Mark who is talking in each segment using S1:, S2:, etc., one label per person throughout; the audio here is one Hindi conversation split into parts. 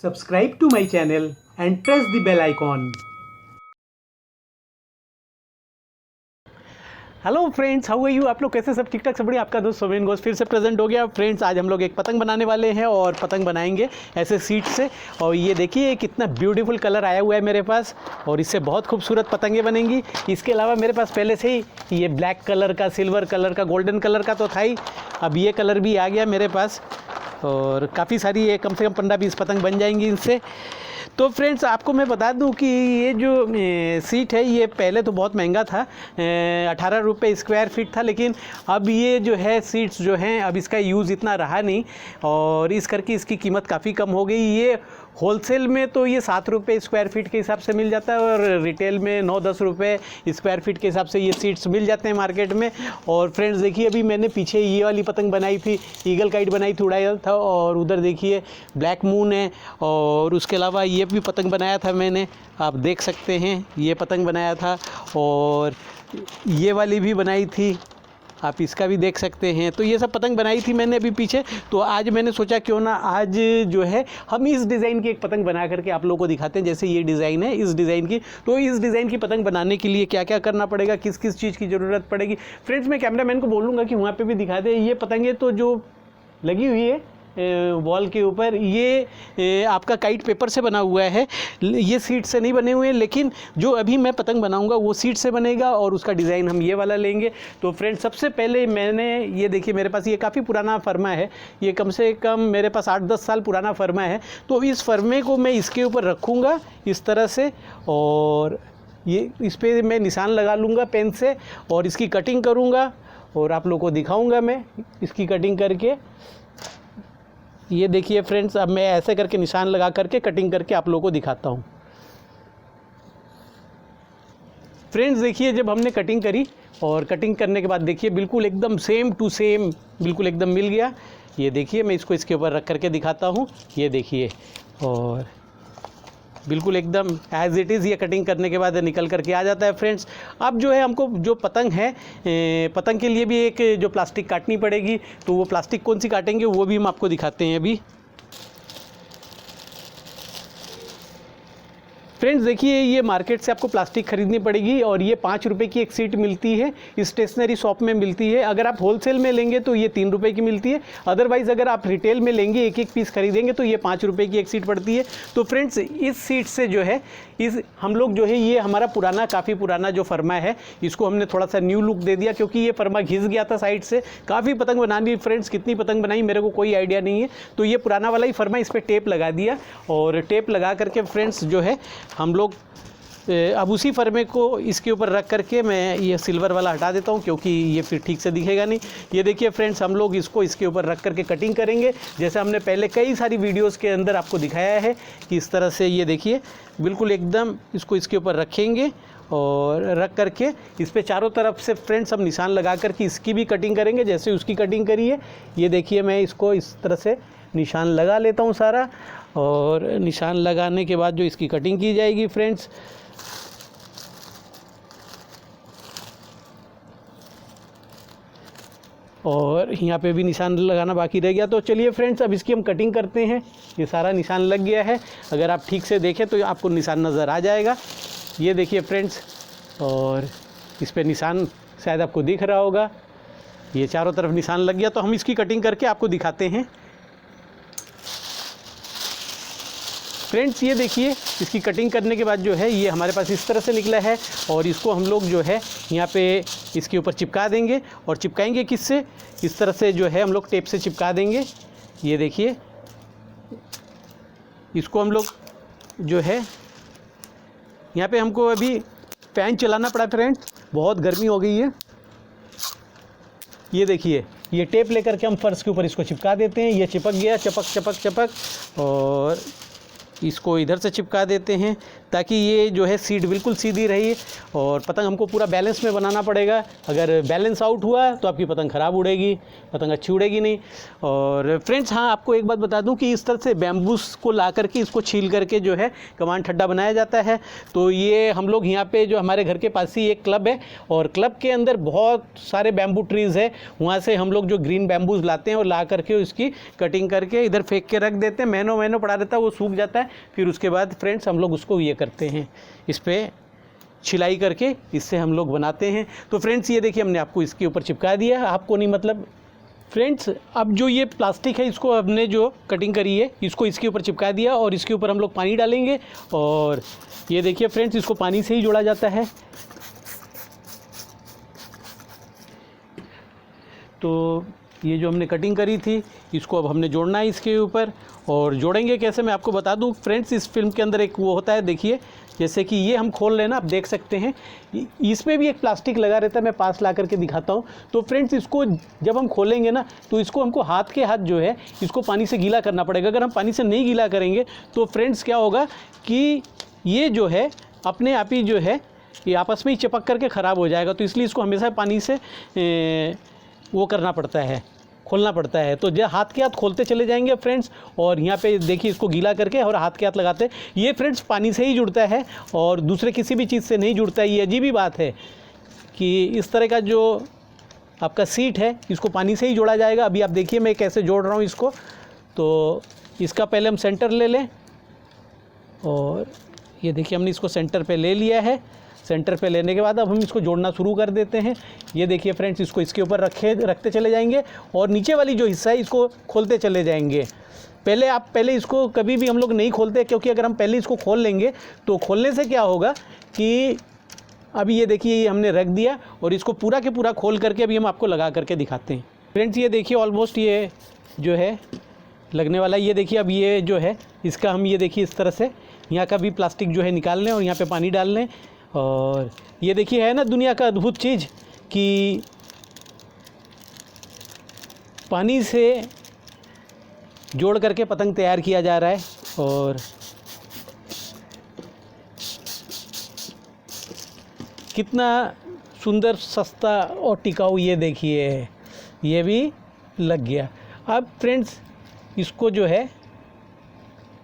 S1: Subscribe to my channel and press the bell icon. Hello friends, how are you. आप लोग कैसे, सब ठीक ठाक, सब बढ़िया। आपका दोस्त सोमेन घोष फिर से प्रेजेंट हो गया। फ्रेंड्स, आज हम लोग एक पतंग बनाने वाले हैं और पतंग बनाएंगे ऐसे सीट से। और ये देखिए कितना ब्यूटीफुल कलर आया हुआ है मेरे पास, और इससे बहुत खूबसूरत पतंगे बनेंगी। इसके अलावा मेरे पास पहले से ही ये ब्लैक कलर का, सिल्वर कलर का, गोल्डन कलर का तो था ही, अब ये कलर भी आ गया मेरे पास। और काफ़ी सारी ये कम से कम 15-20 पतंग बन जाएंगी इनसे। तो फ्रेंड्स, आपको मैं बता दूं कि ये जो सीट है ये पहले तो बहुत महंगा था, 18 रुपये स्क्वायर फीट था। लेकिन अब ये जो है सीट्स जो हैं, अब इसका यूज़ इतना रहा नहीं और इस करके इसकी कीमत काफ़ी कम हो गई। ये होलसेल में तो ये 7 रुपये स्क्वायर फीट के हिसाब से मिल जाता है और रिटेल में 9-10 रुपये स्क्वायर फीट के हिसाब से ये सीट्स मिल जाते हैं मार्केट में। और फ्रेंड्स देखिए, अभी मैंने पीछे ये वाली पतंग बनाई थी, ईगल काइट बनाई थी, उड़ाया था। और उधर देखिए ब्लैक मून है। और उसके अलावा ये भी पतंग बनाया था मैंने, आप देख सकते हैं, ये पतंग बनाया था। और ये वाली भी बनाई थी, आप इसका भी देख सकते हैं। तो ये सब पतंग बनाई थी मैंने अभी पीछे। तो आज मैंने सोचा क्यों ना आज जो है हम इस डिज़ाइन की एक पतंग बना करके आप लोगों को दिखाते हैं। जैसे ये डिज़ाइन है इस डिज़ाइन की, तो इस डिज़ाइन की पतंग बनाने के लिए क्या क्या करना पड़ेगा, किस किस चीज़ की ज़रूरत पड़ेगी। फ्रेंड्स, मैं कैमरामैन को बोलूँगा कि वहाँ पर भी दिखा दे। ये पतंगे तो जो लगी हुई है वॉल के ऊपर, ये आपका काइट पेपर से बना हुआ है, ये सीट से नहीं बने हुए हैं। लेकिन जो अभी मैं पतंग बनाऊंगा वो सीट से बनेगा और उसका डिज़ाइन हम ये वाला लेंगे। तो फ्रेंड्स, सबसे पहले मैंने ये देखिए, मेरे पास ये काफ़ी पुराना फर्मा है, ये कम से कम मेरे पास 8-10 साल पुराना फर्मा है। तो इस फर्मे को मैं इसके ऊपर रखूँगा इस तरह से, और ये इस पर मैं निशान लगा लूँगा पेन से और इसकी कटिंग करूँगा और आप लोगों को दिखाऊँगा मैं इसकी कटिंग करके। ये देखिए फ्रेंड्स, अब मैं ऐसे करके निशान लगा करके कटिंग करके आप लोगों को दिखाता हूँ। फ्रेंड्स देखिए, जब हमने कटिंग करी और कटिंग करने के बाद देखिए बिल्कुल एकदम सेम टू सेम बिल्कुल एकदम मिल गया। ये देखिए, मैं इसको इसके ऊपर रख करके दिखाता हूँ। ये देखिए, और बिल्कुल एकदम एज़ इट इज़ ये कटिंग करने के बाद निकल करके आ जाता है। फ्रेंड्स, अब जो है हमको जो पतंग है, पतंग के लिए भी एक जो प्लास्टिक काटनी पड़ेगी। तो वो प्लास्टिक कौन सी काटेंगे वो भी हम आपको दिखाते हैं अभी। फ्रेंड्स देखिए, ये मार्केट से आपको प्लास्टिक खरीदनी पड़ेगी और ये 5 रुपये की एक सीट मिलती है, स्टेशनरी शॉप में मिलती है। अगर आप होलसेल में लेंगे तो ये 3 रुपये की मिलती है। अदरवाइज़ अगर आप रिटेल में लेंगे, एक एक पीस खरीदेंगे, तो ये 5 रुपये की एक सीट पड़ती है। तो फ्रेंड्स, इस सीट से जो है हम लोग जो है, ये हमारा पुराना, काफ़ी पुराना जो फर्मा है, इसको हमने थोड़ा सा न्यू लुक दे दिया, क्योंकि ये फर्मा घिस गया था साइड से। काफ़ी पतंग बनानी फ्रेंड्स, कितनी पतंग बनाई मेरे को कोई आइडिया नहीं है। तो ये पुराना वाला ही फर्मा, इस पर टेप लगा दिया और टेप लगा करके फ्रेंड्स जो है हम लोग अब उसी फर्मे को इसके ऊपर रख करके मैं ये सिल्वर वाला हटा देता हूँ, क्योंकि ये फिर ठीक से दिखेगा नहीं। ये देखिए फ्रेंड्स, हम लोग इसको इसके ऊपर रख करके कटिंग करेंगे, जैसे हमने पहले कई सारी वीडियोस के अंदर आपको दिखाया है कि इस तरह से। ये देखिए बिल्कुल एकदम इसको इसके ऊपर रखेंगे और रख करके इस पर चारों तरफ से फ्रेंड्स हम निशान लगा करके इसकी भी कटिंग करेंगे, जैसे उसकी कटिंग करी है। ये देखिए, मैं इसको इस तरह से निशान लगा लेता हूँ सारा, और निशान लगाने के बाद जो इसकी कटिंग की जाएगी फ्रेंड्स, और यहाँ पे भी निशान लगाना बाकी रह गया। तो चलिए फ्रेंड्स, अब इसकी हम कटिंग करते हैं। ये सारा निशान लग गया है, अगर आप ठीक से देखें तो आपको निशान नज़र आ जाएगा। ये देखिए फ्रेंड्स, और इस पे निशान शायद आपको दिख रहा होगा, ये चारों तरफ निशान लग गया। तो हम इसकी कटिंग करके आपको दिखाते हैं। फ्रेंड्स ये देखिए, इसकी कटिंग करने के बाद जो है ये हमारे पास इस तरह से निकला है, और इसको हम लोग जो है यहाँ पे इसके ऊपर चिपका देंगे। और चिपकाएंगे किससे, इस तरह से जो है हम लोग टेप से चिपका देंगे। ये देखिए, इसको हम लोग जो है यहाँ पे, हमको अभी फैन चलाना पड़ा फ्रेंड्स, बहुत गर्मी हो गई है। ये देखिए, ये टेप लेकर के हम फर्श के ऊपर इसको चिपका देते हैं। ये चिपक गया, चपक चपक चपक, और इसको इधर से चिपका देते हैं ताकि ये जो है सीट बिल्कुल सीधी रही। और पतंग हमको पूरा बैलेंस में बनाना पड़ेगा, अगर बैलेंस आउट हुआ तो आपकी पतंग ख़राब उड़ेगी, पतंग अच्छी उड़ेगी नहीं। और फ्रेंड्स हाँ, आपको एक बात बता दूं कि इस तरह से बैम्बूस को ला करके इसको छील करके जो है कमान ठड्डा बनाया जाता है। तो ये हम लोग यहाँ पे जो हमारे घर के पास ही एक क्लब है और क्लब के अंदर बहुत सारे बैम्बू ट्रीज़ है, वहाँ से हम लोग जो ग्रीन बैम्बूज लाते हैं और ला करके उसकी कटिंग करके इधर फेंक के रख देते हैं, महीनों महीनों पड़ा रहता है, वो सूख जाता है। फिर उसके बाद फ्रेंड्स हम लोग उसको ये करते हैं, इस पर छिलाई करके इससे हम लोग बनाते हैं। तो फ्रेंड्स ये देखिए हमने आपको इसके ऊपर चिपका दिया, आपको नहीं मतलब फ्रेंड्स। अब जो ये प्लास्टिक है इसको हमने जो कटिंग करी है इसको इसके ऊपर चिपका दिया और इसके ऊपर हम लोग पानी डालेंगे। और ये देखिए फ्रेंड्स, इसको पानी से ही जोड़ा जाता है। तो ये जो हमने कटिंग करी थी इसको अब हमने जोड़ना है इसके ऊपर। और जोड़ेंगे कैसे मैं आपको बता दूं फ्रेंड्स, इस फिल्म के अंदर एक वो होता है, देखिए जैसे कि ये हम खोल लेना, आप देख सकते हैं इसमें भी एक प्लास्टिक लगा रहता है, मैं पास ला करके दिखाता हूँ। तो फ्रेंड्स इसको जब हम खोलेंगे ना तो इसको हमको हाथ के हाथ जो है इसको पानी से गीला करना पड़ेगा। अगर हम पानी से नहीं गीला करेंगे तो फ्रेंड्स क्या होगा कि ये जो है अपने आप ही जो है ये आपस में ही चिपक करके ख़राब हो जाएगा। तो इसलिए इसको हमेशा पानी से वो करना पड़ता है, खोलना पड़ता है। तो जब हाथ के हाथ खोलते चले जाएंगे फ्रेंड्स, और यहाँ पे देखिए इसको गीला करके और हाथ के हाथ लगाते हैं, ये फ्रेंड्स पानी से ही जुड़ता है और दूसरे किसी भी चीज़ से नहीं जुड़ता है। ये अजीब ही बात है कि इस तरह का जो आपका सीट है इसको पानी से ही जोड़ा जाएगा। अभी आप देखिए मैं कैसे जोड़ रहा हूँ इसको। तो इसका पहले हम सेंटर ले लें और ये देखिए हमने इसको सेंटर पे ले लिया है। सेंटर पे लेने के बाद अब हम इसको जोड़ना शुरू कर देते हैं। ये देखिए फ्रेंड्स, इसको इसके ऊपर रखते चले जाएंगे और नीचे वाली जो हिस्सा है इसको खोलते चले जाएंगे। पहले इसको कभी भी हम लोग नहीं खोलते, क्योंकि अगर हम पहले इसको खोल लेंगे तो खोलने से क्या होगा कि अभी ये देखिए ये हमने रख दिया और इसको पूरा के पूरा खोल करके अभी हम आपको लगा करके दिखाते हैं। फ्रेंड्स ये देखिए ऑलमोस्ट ये जो है लगने वाला है। ये देखिए अब ये जो है इसका हम ये देखिए इस तरह से यहाँ का भी प्लास्टिक जो है निकाल लें और यहाँ पे पानी डाल लें। और ये देखिए है ना दुनिया का अद्भुत चीज़ कि पानी से जोड़ करके पतंग तैयार किया जा रहा है। और कितना सुंदर, सस्ता और टिकाऊ, ये देखिए ये भी लग गया। अब फ्रेंड्स इसको जो है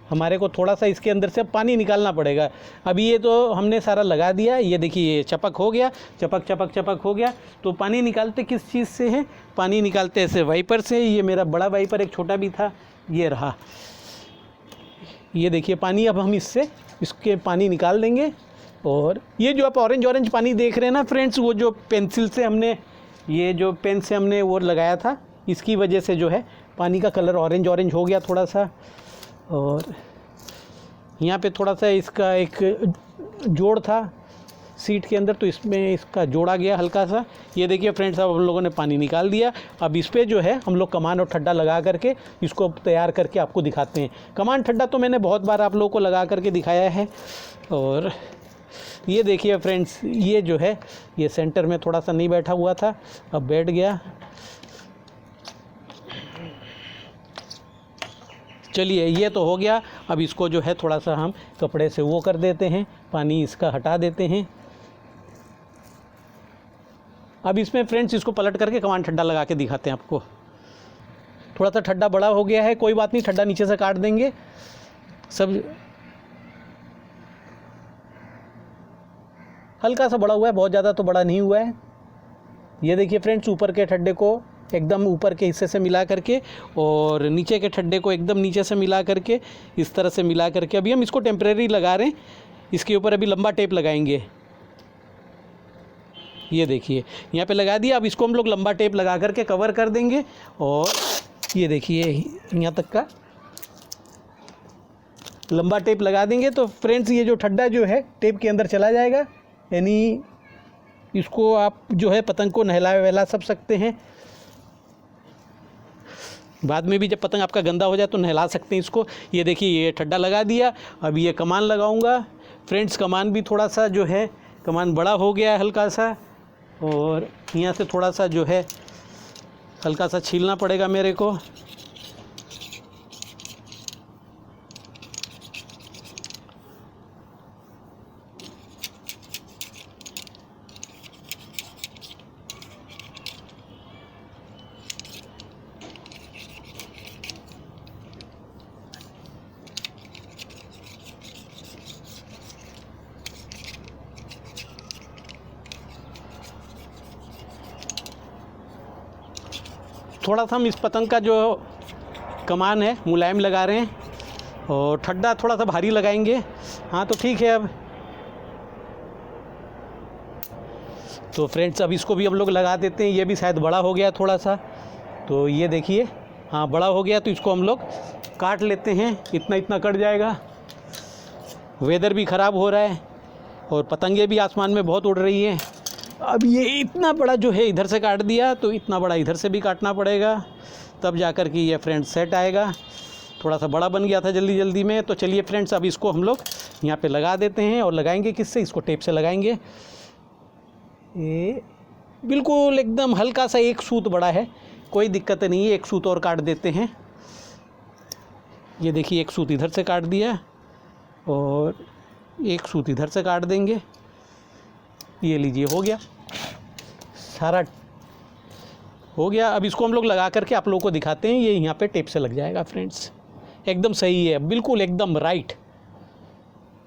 S1: हमारे को थोड़ा सा इसके अंदर से पानी निकालना पड़ेगा। अभी ये तो हमने सारा लगा दिया, ये देखिए ये चपक हो गया, चपक चपक चपक हो गया। तो पानी निकालते किस चीज़ से है? पानी निकालते ऐसे वाइपर से। ये मेरा बड़ा वाइपर, एक छोटा भी था, ये रहा। ये देखिए पानी अब हम इसके पानी निकाल देंगे। और ये जो आप ऑरेंज पानी देख रहे हैं ना फ्रेंड्स, वो जो पेंसिल से हमने ये जो पेन से हमने वो लगाया था, इसकी वजह से जो है पानी का कलर ऑरेंज हो गया थोड़ा सा। और यहाँ पे थोड़ा सा इसका एक जोड़ था सीट के अंदर, तो इसमें इसका जोड़ा गया हल्का सा। ये देखिए फ्रेंड्स, अब हम लोगों ने पानी निकाल दिया। अब इस पर जो है हम लोग कमान और ठड्डा लगा करके इसको तैयार करके आपको दिखाते हैं। कमान ठड्डा तो मैंने बहुत बार आप लोगों को लगा करके दिखाया है। और ये देखिए फ्रेंड्स, ये जो है ये सेंटर में थोड़ा सा नहीं बैठा हुआ था, अब बैठ गया। चलिए ये तो हो गया। अब इसको जो है थोड़ा सा हम कपड़े से वो कर देते हैं, पानी इसका हटा देते हैं। अब इसमें फ्रेंड्स इसको पलट करके कमान ठड्डा लगा के दिखाते हैं आपको। थोड़ा सा ठड्डा बड़ा हो गया है, कोई बात नहीं, ठड्डा नीचे से काट देंगे। सब हल्का सा बड़ा हुआ है, बहुत ज़्यादा तो बड़ा नहीं हुआ है। ये देखिए फ्रेंड्स, ऊपर के ठड्डे को एकदम ऊपर के हिस्से से मिला करके और नीचे के ठड्डे को एकदम नीचे से मिला करके इस तरह से मिला करके अभी हम इसको टेम्परेरी लगा रहे हैं। इसके ऊपर अभी लंबा टेप लगाएंगे। ये देखिए यहाँ पे लगा दिया। अब इसको हम लोग लंबा टेप लगा करके कवर कर देंगे। और ये देखिए यहाँ तक का लंबा टेप लगा देंगे तो फ्रेंड्स ये जो ठड्डा जो है टेप के अंदर चला जाएगा। यानी इसको आप जो है पतंग को नहला वहला सब सकते हैं। बाद में भी जब पतंग आपका गंदा हो जाए तो नहला सकते हैं इसको। ये देखिए ये ठड्डा लगा दिया। अब ये कमान लगाऊंगा फ्रेंड्स। कमान भी थोड़ा सा जो है कमान बड़ा हो गया है हल्का सा, और यहाँ से थोड़ा सा जो है हल्का सा छीलना पड़ेगा मेरे को। थोड़ा सा हम इस पतंग का जो कमान है मुलायम लगा रहे हैं और ठड्डा थोड़ा सा भारी लगाएंगे। हाँ तो ठीक है। अब तो फ्रेंड्स अब इसको भी हम लोग लगा देते हैं। ये भी शायद बड़ा हो गया थोड़ा सा, तो ये देखिए, हाँ बड़ा हो गया, तो इसको हम लोग काट लेते हैं। इतना इतना कट जाएगा। वेदर भी ख़राब हो रहा है और पतंगे भी आसमान में बहुत उड़ रही हैं। अब ये इतना बड़ा जो है इधर से काट दिया, तो इतना बड़ा इधर से भी काटना पड़ेगा, तब जाकर कि ये फ्रेंड्स सेट आएगा। थोड़ा सा बड़ा बन गया था जल्दी जल्दी में। तो चलिए फ्रेंड्स अब इसको हम लोग यहाँ पे लगा देते हैं। और लगाएंगे किससे? इसको टेप से लगाएंगे। ये बिल्कुल एकदम हल्का सा एक सूत बड़ा है, कोई दिक्कत नहीं है। एक सूत और काट देते हैं। ये देखिए, एक सूत इधर से काट दिया और एक सूत इधर से काट देंगे। ये लीजिए, हो गया, सारा हो गया। अब इसको हम लोग लगा करके आप लोगों को दिखाते हैं। ये यहाँ पे टेप से लग जाएगा फ्रेंड्स, एकदम सही है, बिल्कुल एकदम राइट।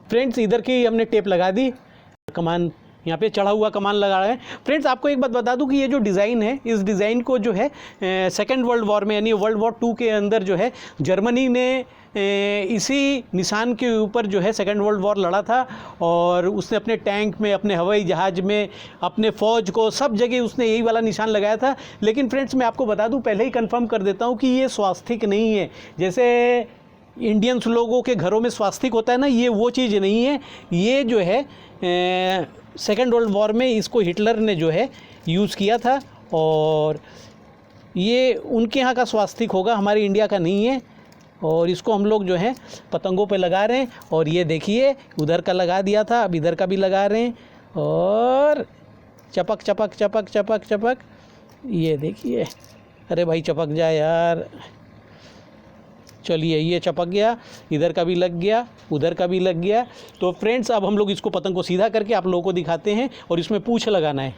S1: फ्रेंड्स इधर की हमने टेप लगा दी, कमान यहाँ पे चढ़ा हुआ कमान लगा रहे हैं। फ्रेंड्स आपको एक बात बता दूं कि ये जो डिज़ाइन है, इस डिज़ाइन को जो है सेकेंड वर्ल्ड वॉर में यानी वर्ल्ड वॉर 2 के अंदर जो है जर्मनी ने इसी निशान के ऊपर जो है सेकेंड वर्ल्ड वॉर लड़ा था। और उसने अपने टैंक में, अपने हवाई जहाज़ में, अपने फ़ौज को, सब जगह उसने यही वाला निशान लगाया था। लेकिन फ्रेंड्स मैं आपको बता दूं, पहले ही कंफर्म कर देता हूं कि ये स्वास्तिक नहीं है। जैसे इंडियंस लोगों के घरों में स्वास्तिक होता है ना, ये वो चीज़ नहीं है। ये जो है सेकेंड वर्ल्ड वॉर में इसको हिटलर ने जो है यूज़ किया था और ये उनके यहाँ का स्वास्तिक होगा, हमारे इंडिया का नहीं है। और इसको हम लोग जो है पतंगों पे लगा रहे हैं। और ये देखिए, उधर का लगा दिया था, अब इधर का भी लगा रहे हैं और चपक चपक चपक चपक चपक। ये देखिए, अरे भाई चपक जाए यार। चलिए, ये चपक गया, इधर का भी लग गया, उधर का भी लग गया। तो फ्रेंड्स अब हम लोग इसको पतंग को सीधा करके आप लोगों को दिखाते हैं और इसमें पूंछ लगाना है।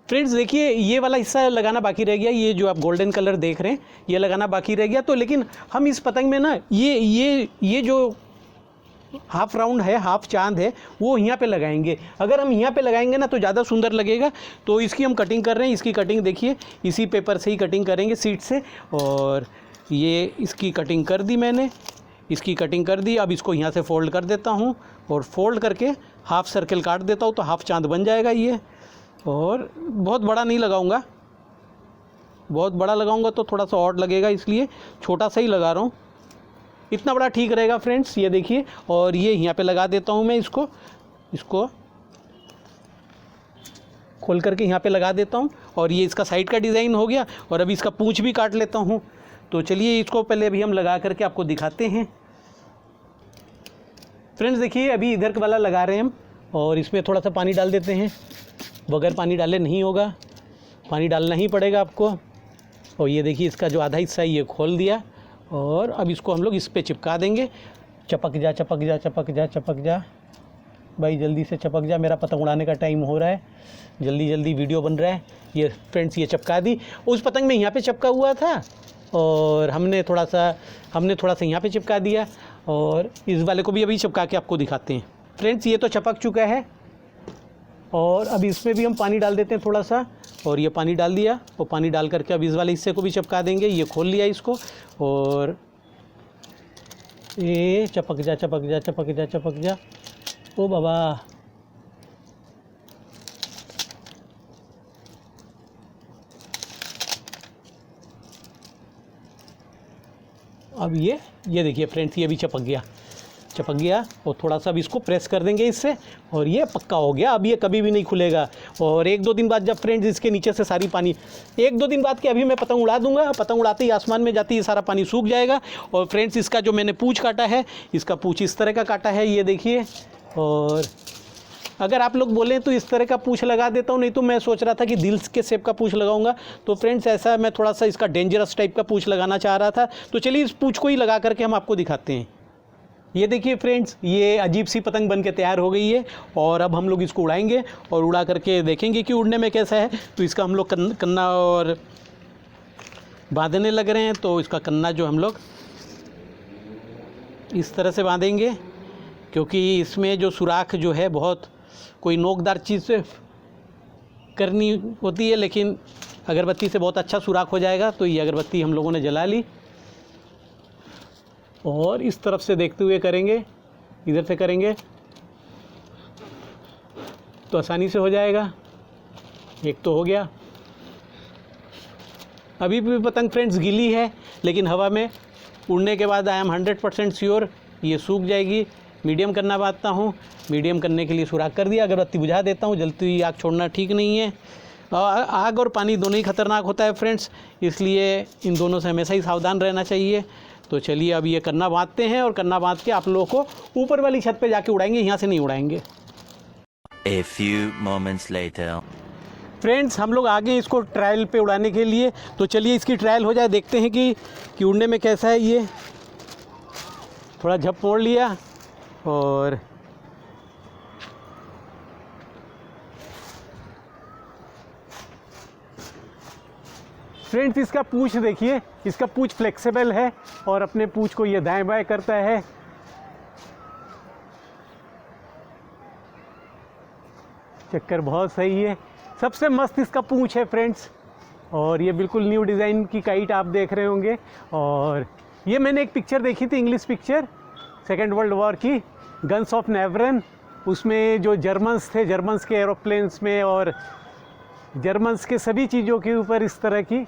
S1: फ्रेंड्स देखिए, ये वाला हिस्सा लगाना बाकी रह गया। ये जो आप गोल्डन कलर देख रहे हैं, ये लगाना बाकी रह गया। तो लेकिन हम इस पतंग में ना ये जो हाफ राउंड है, हाफ चांद है, वो यहाँ पे लगाएंगे। अगर हम यहाँ पे लगाएंगे ना तो ज़्यादा सुंदर लगेगा। तो इसकी हम कटिंग कर रहे हैं। इसकी कटिंग देखिए, इसी पेपर से ही कटिंग करेंगे, सीट से। और ये इसकी कटिंग कर दी मैंने, इसकी कटिंग कर दी। अब इसको यहाँ से फोल्ड कर देता हूँ और फोल्ड करके हाफ सर्कल काट देता हूँ, तो हाफ चांद बन जाएगा ये। और बहुत बड़ा नहीं लगाऊंगा, बहुत बड़ा लगाऊंगा तो थोड़ा सा ऑड लगेगा, इसलिए छोटा सा ही लगा रहा हूँ। इतना बड़ा ठीक रहेगा फ्रेंड्स। ये देखिए, और ये यहाँ पे लगा देता हूँ मैं इसको खोल करके यहाँ पे लगा देता हूँ। और ये इसका साइड का डिज़ाइन हो गया। और अभी इसका पूंछ भी काट लेता हूँ। तो चलिए इसको पहले अभी हम लगा करके आपको दिखाते हैं। फ्रेंड्स देखिए, अभी इधर वाला लगा रहे हैं हम और इसमें थोड़ा सा पानी डाल देते हैं। बगैर पानी डाले नहीं होगा, पानी डालना ही पड़ेगा आपको। और ये देखिए, इसका जो आधा हिस्सा है ये खोल दिया और अब इसको हम लोग इस पे चिपका देंगे। चपक जा चपक जा चपक जा चपक जा भाई, जल्दी से चपक जा, मेरा पतंग उड़ाने का टाइम हो रहा है, जल्दी जल्दी वीडियो बन रहा है। ये फ्रेंड्स ये चिपका दी। उस पतंग में यहाँ पे चिपका हुआ था और हमने थोड़ा सा यहाँ पे चिपका दिया। और इस वाले को भी अभी चिपका के आपको दिखाते हैं। फ्रेंड्स ये तो चिपक चुका है और अब इसमें भी हम पानी डाल देते हैं थोड़ा सा। और ये पानी डाल दिया और पानी डाल करके अब इस वाले हिस्से को भी चिपका देंगे। ये खोल लिया इसको और ये चपक जा चपक जा चपक जा चपक जा। ओ बाबा, अब ये देखिए फ्रेंड्स, ये भी चिपक गया और थोड़ा सा अब इसको प्रेस कर देंगे इससे और ये पक्का हो गया। अब ये कभी भी नहीं खुलेगा। और 1-2 दिन बाद जब फ्रेंड्स इसके नीचे से सारी पानी 1-2 दिन बाद के अभी मैं पतंग उड़ा दूंगा। पतंग उड़ाते ही आसमान में जाती है, सारा पानी सूख जाएगा। और फ्रेंड्स इसका जो मैंने पूंछ काटा है, इसका पूंछ इस तरह का काटा है, ये देखिए। और अगर आप लोग बोलें तो इस तरह का पूंछ लगा देता हूँ, नहीं तो मैं सोच रहा था कि दिल के शेप का पूंछ लगाऊंगा। तो फ्रेंड्स ऐसा मैं थोड़ा सा इसका डेंजरस टाइप का पूंछ लगाना चाह रहा था। तो चलिए इस पूंछ को ही लगा करके हम आपको दिखाते हैं। ये देखिए फ्रेंड्स, ये अजीब सी पतंग बन के तैयार हो गई है। और अब हम लोग इसको उड़ाएंगे और उड़ा करके देखेंगे कि उड़ने में कैसा है। तो इसका हम लोग कन्ना और बांधने लग रहे हैं। तो इसका कन्ना जो हम लोग इस तरह से बांधेंगे, क्योंकि इसमें जो सुराख जो है बहुत कोई नोकदार चीज़ से करनी होती है, लेकिन अगरबत्ती से बहुत अच्छा सुराख हो जाएगा। तो ये अगरबत्ती हम लोगों ने जला ली और इस तरफ से देखते हुए करेंगे, इधर से करेंगे तो आसानी से हो जाएगा। एक तो हो गया। अभी भी पतंग फ्रेंड्स गीली है, लेकिन हवा में उड़ने के बाद आई एम 100% श्योर ये सूख जाएगी। मीडियम करना चाहता हूँ, मीडियम करने के लिए सुराख कर दिया। अगरबत्ती बुझा देता हूँ, जलती हुई आग छोड़ना ठीक नहीं है। आग और पानी दोनों ही खतरनाक होता है फ्रेंड्स, इसलिए इन दोनों से हमेशा ही सावधान रहना चाहिए। तो चलिए अब ये करना बांधते हैं और करना बांध के आप लोगों को ऊपर वाली छत पे जाके उड़ाएंगे, यहाँ से नहीं उड़ाएंगे।
S2: A few moments later.
S1: Friends हम लोग आगे इसको ट्रायल पे उड़ाने के लिए, तो चलिए इसकी ट्रायल हो जाए, देखते हैं कि उड़ने में कैसा है। ये थोड़ा झप मोड़ लिया और फ्रेंड्स इसका पूंछ देखिए, इसका पूंछ फ्लेक्सिबल है और अपने पूंछ को ये दाएं बाएं करता है। चक्कर बहुत सही है, सबसे मस्त इसका पूंछ है फ्रेंड्स। और ये बिल्कुल न्यू डिज़ाइन की काइट आप देख रहे होंगे। और ये मैंने एक पिक्चर देखी थी, English picture, second world war की, गन्स ऑफ नेवरन। उसमें जो जर्मन्स थे, जर्मन्स के एरोप्लेन्स में और जर्मन्स के सभी चीज़ों के ऊपर इस तरह की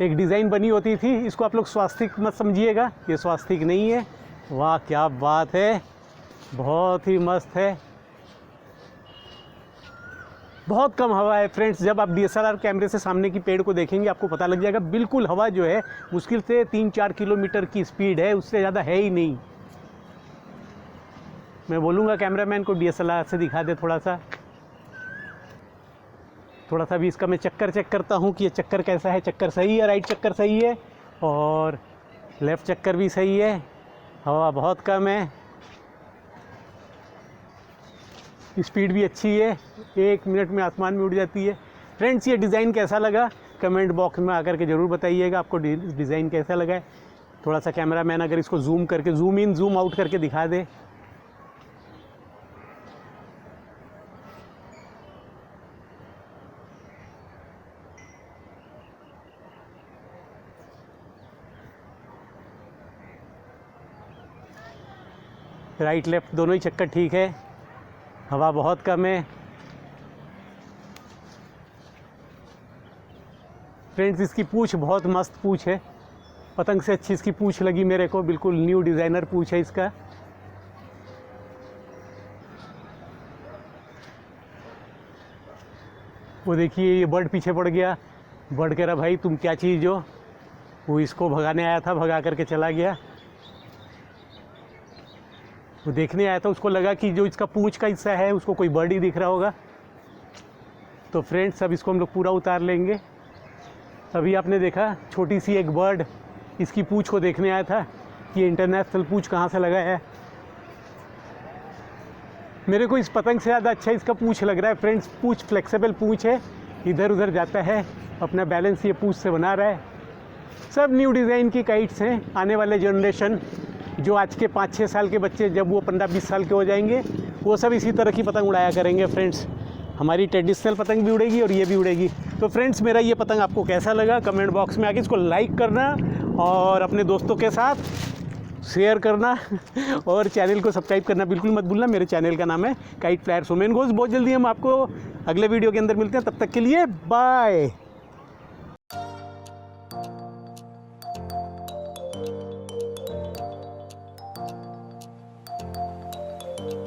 S1: एक डिज़ाइन बनी होती थी। इसको आप लोग स्वास्तिक मत समझिएगा, ये स्वास्तिक नहीं है। वाह क्या बात है, बहुत ही मस्त है। बहुत कम हवा है फ्रेंड्स। जब आप DSLR कैमरे से सामने की पेड़ को देखेंगे आपको पता लग जाएगा, बिल्कुल हवा जो है मुश्किल से 3-4 किलोमीटर की स्पीड है, उससे ज़्यादा है ही नहीं। मैं बोलूँगा कैमरामैन को DSLR से दिखा दे थोड़ा सा भी इसका मैं चक्कर चेक करता हूँ कि ये चक्कर कैसा है। चक्कर सही है, राइट चक्कर सही है और लेफ़्ट चक्कर भी सही है। हवा बहुत कम है, स्पीड भी अच्छी है, 1 मिनट में आसमान में उड़ जाती है। फ्रेंड्स ये डिज़ाइन कैसा लगा कमेंट बॉक्स में आकर के ज़रूर बताइएगा, आपको डिज़ाइन कैसा लगा है। थोड़ा सा कैमरामैन अगर इसको जूम करके, जूम इन जूम आउट करके दिखा दे। राइट लेफ़्ट दोनों ही चक्कर ठीक है, हवा बहुत कम है। फ्रेंड्स इसकी पूंछ बहुत मस्त पूंछ है, पतंग से अच्छी इसकी पूंछ लगी मेरे को, बिल्कुल न्यू डिज़ाइनर पूंछ है इसका। वो देखिए ये बर्ड पीछे पड़ गया। बर्ड कह रहा भाई तुम क्या चीज़ हो, वो इसको भगाने आया था, भगा करके चला गया। वो देखने आया था, उसको लगा कि जो इसका पूंछ का हिस्सा है उसको कोई बर्ड ही दिख रहा होगा। तो फ्रेंड्स अब इसको हम लोग पूरा उतार लेंगे। अभी आपने देखा छोटी सी एक बर्ड इसकी पूंछ को देखने आया था कि ये इंटरनेशनल पूंछ कहाँ से लगा है। मेरे को इस पतंग से ज़्यादा अच्छा इसका पूंछ लग रहा है फ्रेंड्स। पूंछ फ्लेक्सिबल पूंछ है, इधर उधर जाता है, अपना बैलेंस ये पूंछ से बना रहा है। सब न्यू डिज़ाइन की काइट्स हैं। आने वाले जनरेशन जो आज के 5-6 साल के बच्चे, जब वो 15-20 साल के हो जाएंगे, वो सब इसी तरह की पतंग उड़ाया करेंगे फ्रेंड्स। हमारी ट्रेडिशनल पतंग भी उड़ेगी और ये भी उड़ेगी। तो फ्रेंड्स मेरा ये पतंग आपको कैसा लगा कमेंट बॉक्स में आके इसको लाइक करना और अपने दोस्तों के साथ शेयर करना और चैनल को सब्सक्राइब करना बिल्कुल मत भूलना। मेरे चैनल का नाम है काइट फ्लायर सोमेन घोष। बहुत जल्दी हम आपको अगले वीडियो के अंदर मिलते हैं, तब तक के लिए बाय।